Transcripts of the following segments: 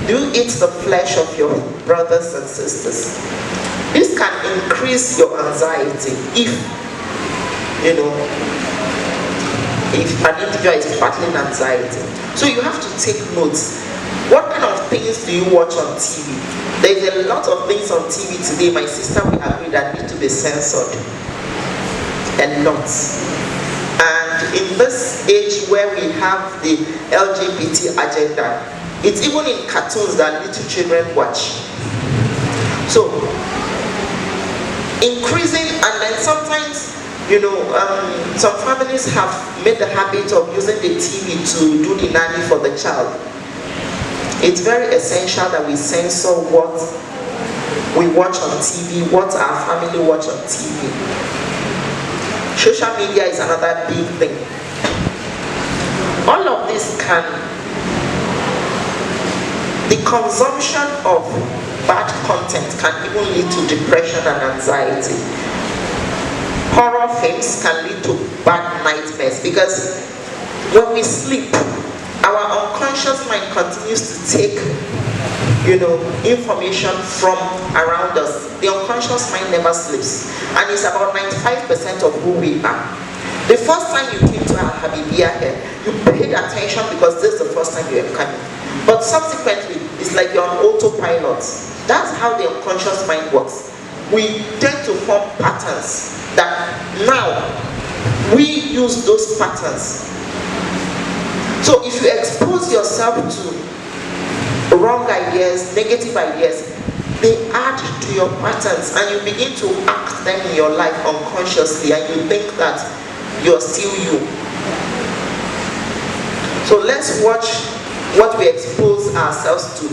Do you eat the flesh of your brothers and sisters? This can increase your anxiety if, you know, if an individual is battling anxiety. So you have to take notes. What kind of things do you watch on TV? There's a lot of things on TV today, my sister will agree, that need to be censored. A lot. And in this age where we have the LGBT agenda, it's even in cartoons that little children watch. So, increasing, and then sometimes, you know, some families have made the habit of using the TV to do the nanny for the child. It's very essential that we censor what we watch on TV, what our family watch on TV. Social media is another big thing. All of this can, the consumption of bad content can even lead to depression and anxiety. Horror films can lead to bad nightmares because when we sleep, our unconscious mind continues to take, you know, information from around us. The unconscious mind never sleeps, and it's about 95% of who we are. The first time you came to AL-HABIBIYYAH here, you paid attention because this is the first time you are coming. But subsequently, it's like you're on autopilot. That's how the unconscious mind works. We tend to form patterns that now we use those patterns. So if you expose yourself to wrong ideas, negative ideas, they add to your patterns and you begin to act them in your life unconsciously, and you think that you're still you. So let's watch what we expose ourselves to,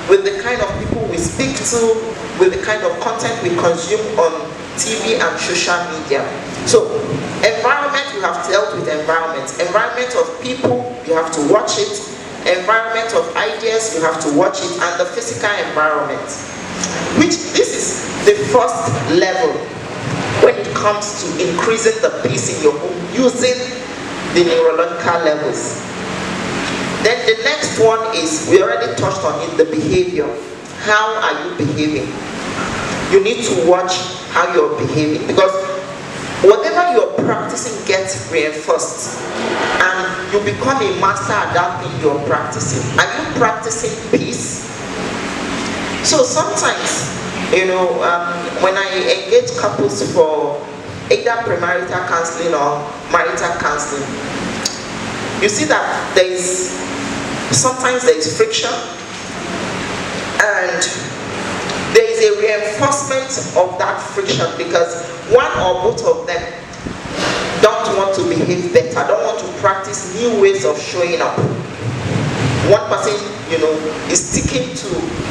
with the kind of people we speak to, with the kind of content we consume on TV and social media. So, environment, you have dealt with environment. Environment of people, you have to watch it. Environment of ideas, you have to watch it. And the physical environment. Which, this is the first level when it comes to increasing the peace in your home, using the neurological levels. Then the next one is, we already touched on it, the behavior. How are you behaving? You need to watch how you're behaving, because whatever you're practicing gets reinforced, and you become a master at that thing you're practicing. Are you practicing peace? So sometimes, you know, when I engage couples for either premarital counseling or marital counseling, you see that sometimes there is friction, and there is a reinforcement of that friction because one or both of them don't want to behave better, don't want to practice new ways of showing up. One person, you know, is sticking to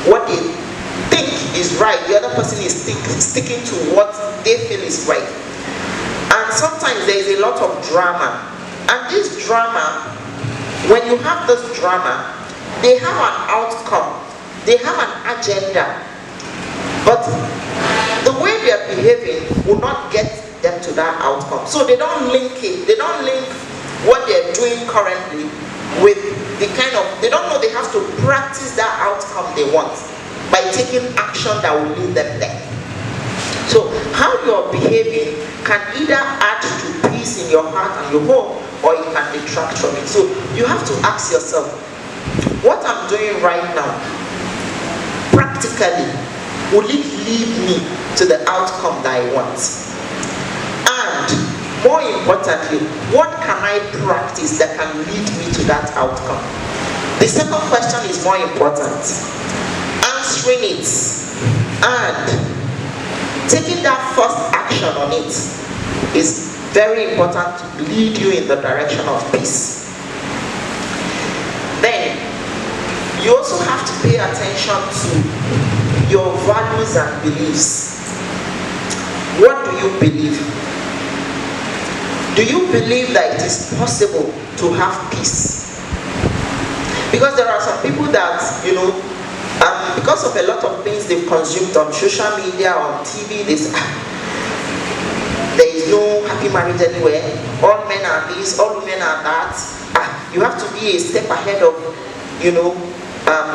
what they think is right, the other person is sticking to what they feel is right. And sometimes there is a lot of drama, and this drama, when you have this drama, they have an outcome, they have an agenda, but the way they are behaving will not get them to that outcome. So they don't link it, they don't link what they're doing currently with the kind of, they don't know they have to practice that outcome they want by taking action that will lead them there. So how you're behaving can either add to peace in your heart and your home, or it can detract from it. So you have to ask yourself, what I'm doing right now, practically, will it lead me to the outcome that I want? And more importantly, what can I practice that can lead me to that outcome? The second question is more important. Answering it and taking that first action on it is very important to lead you in the direction of peace. Then, you also have to pay attention to your values and beliefs. What do you believe? Do you believe that it is possible to have peace? Because there are some people that, you know, because of a lot of things they've consumed on social media, on TV, they say, there is no happy marriage anywhere, all men are this, all women are that. You have to be a step ahead of, you know,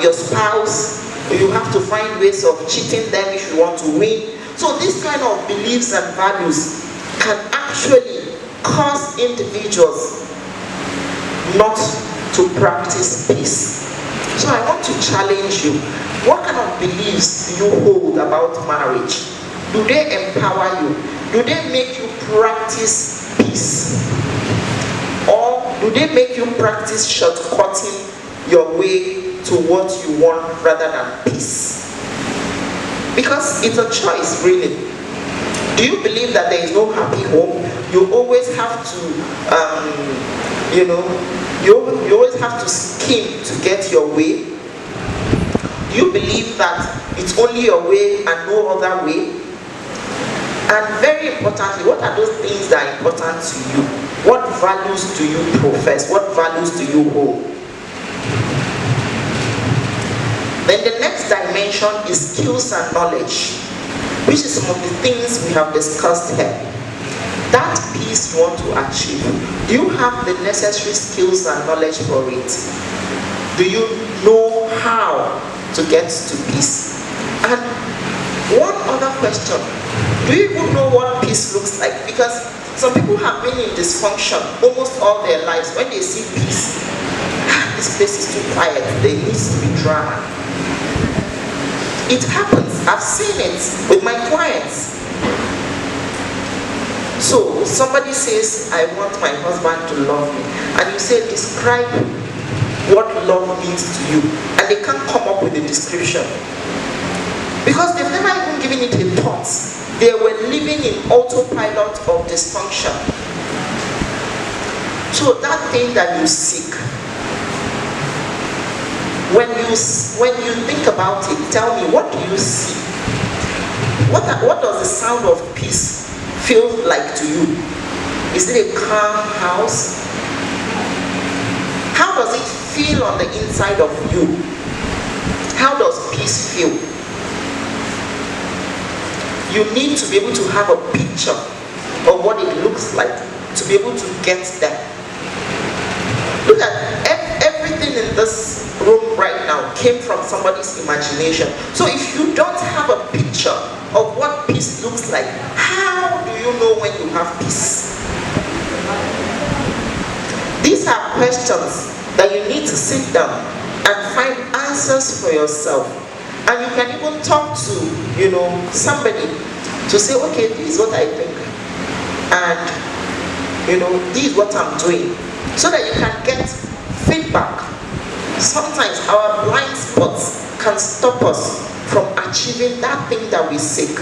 your spouse. You have to find ways of cheating them if you want to win. So this kind of beliefs and values can actually cause individuals not to practice peace. So I want to challenge you. What kind of beliefs do you hold about marriage? Do they empower you? Do they make you practice peace? Or do they make you practice shortcutting your way to what you want rather than peace? Because it's a choice, really. Do you believe that there is no happy home? You always have to, you always have to scheme to get your way? Do you believe that it's only your way and no other way? And very importantly, what are those things that are important to you? What values do you profess? What values do you hold? Then the next dimension is skills and knowledge, which is some of the things we have discussed here. That peace you want to achieve, do you have the necessary skills and knowledge for it? Do you know how to get to peace? And one other question, do you even know what peace looks like? Because some people have been in dysfunction almost all their lives. When they see peace, this place is too quiet, there needs to be drama. It happens. I've seen it with my clients. So somebody says, I want my husband to love me. And you say, describe what love means to you. And they can't come up with a description. Because they've never even given it a thought. They were living in autopilot of dysfunction. So that thing that you seek, when you think about it, tell me, what do you see? What does the sound of peace feel like to you? Is it a calm house? How does it feel on the inside of you? How does peace feel? You need to be able to have a picture of what it looks like to be able to get there. Look at everything in this room right now came from somebody's imagination. So if you don't have a picture of what peace looks like, how do you know when you have peace? These are questions that you need to sit down and find answers for yourself. And you can even talk to, somebody to say, okay, this is what I think. And, this is what I'm doing. So that you can get feedback. Sometimes our blind spots can stop us from achieving that thing that we seek.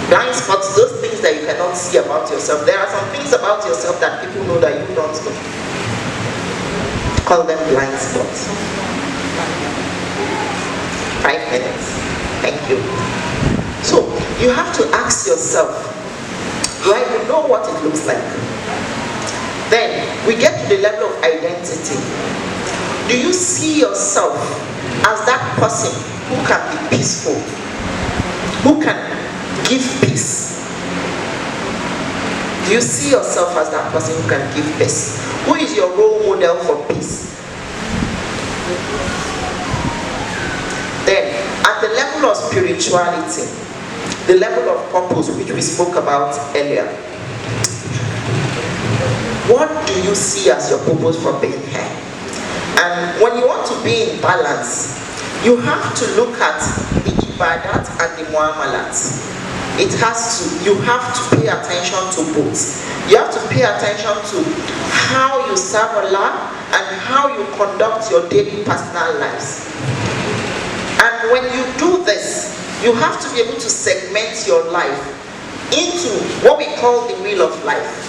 Blind spots, those things that you cannot see about yourself. There are some things about yourself that people know that you don't know. Call them blind spots. 5 minutes. Thank you. So, you have to ask yourself, do I even know what it looks like? Then, we get to the level of identity. Do you see yourself as that person who can be peaceful? Who can give peace? Do you see yourself as that person who can give peace? Who is your role model for peace? Then, at the level of spirituality, the level of purpose which we spoke about earlier, what do you see as your purpose for being here? And when you want to be in balance, you have to look at the ibadat and the muamalat. You have to pay attention to both. You have to pay attention to how you serve Allah and how you conduct your daily personal lives. And when you do this, you have to be able to segment your life into what we call the wheel of life.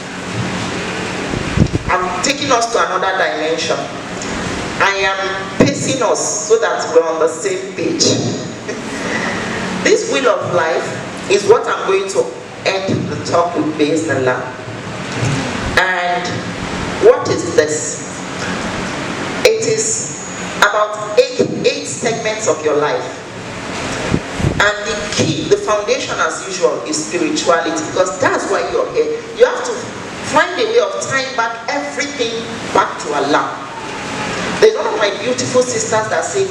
I'm taking us to another dimension. I am pacing us so that we're on the same page. This wheel of life is what I'm going to end the talk with based on Allah. And what is this? It is about eight segments of your life. And the key, the foundation as usual, is spirituality, because that's why you're here. You have to find a way of tying back everything back to Allah. There's one of my beautiful sisters that say,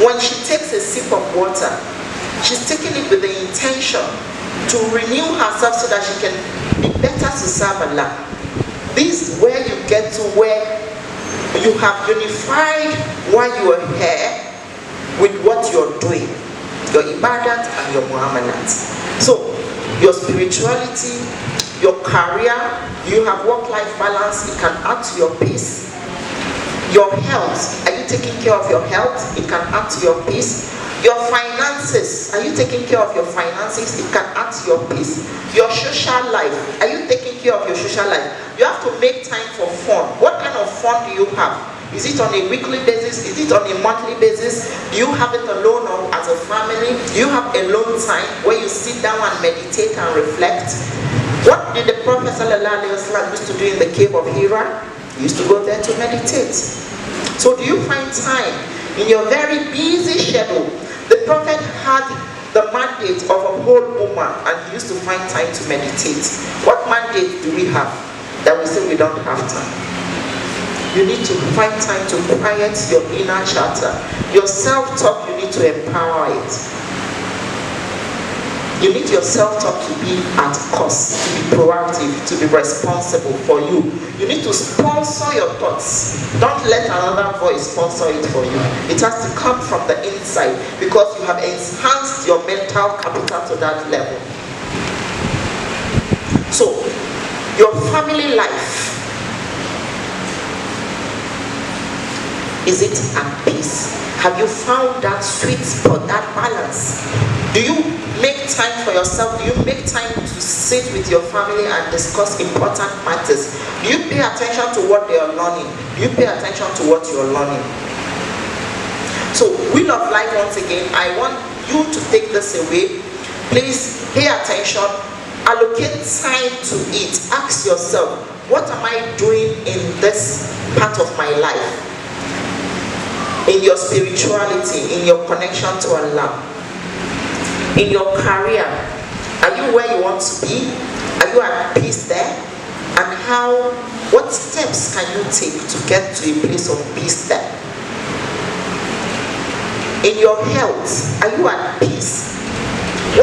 when she takes a sip of water, she's taking it with the intention to renew herself so that she can be better to serve Allah. This is where you get to where you have unified why you are here with what you're doing, your ibadat and your muamalat. So, your spirituality, your career, you have work-life balance, it can add to your peace. Your health, are you taking care of your health? It can add to your peace. Your finances, are you taking care of your finances? It can add to your peace. Your social life, are you taking care of your social life? You have to make time for fun. What kind of fun do you have? Is it on a weekly basis? Is it on a monthly basis? Do you have it alone or as a family? Do you have alone time where you sit down and meditate and reflect? What did the Prophet ﷺ used to do in the cave of Hira? He used to go there to meditate. So do you find time in your very busy schedule? The Prophet had the mandate of a whole ummah and he used to find time to meditate. What mandate do we have that we say we don't have time? You need to find time to quiet your inner chatter. Your self-talk, you need to empower it. You need your self-talk to be at cost, to be proactive, to be responsible for you. You need to sponsor your thoughts. Don't let another voice sponsor it for you. It has to come from the inside because you have enhanced your mental capital to that level. So, your family life, is it at peace? Have you found that sweet spot, that balance? Do you make time for yourself? Do you make time to sit with your family and discuss important matters? Do you pay attention to what they are learning? Do you pay attention to what you are learning? So, Wheel of Life, once again, I want you to take this away. Please pay attention. Allocate time to it. Ask yourself, what am I doing in this part of my life? In your spirituality, in your connection to Allah, in your career, are you where you want to be? Are you at peace there? And what steps can you take to get to a place of peace there? In your health, are you at peace?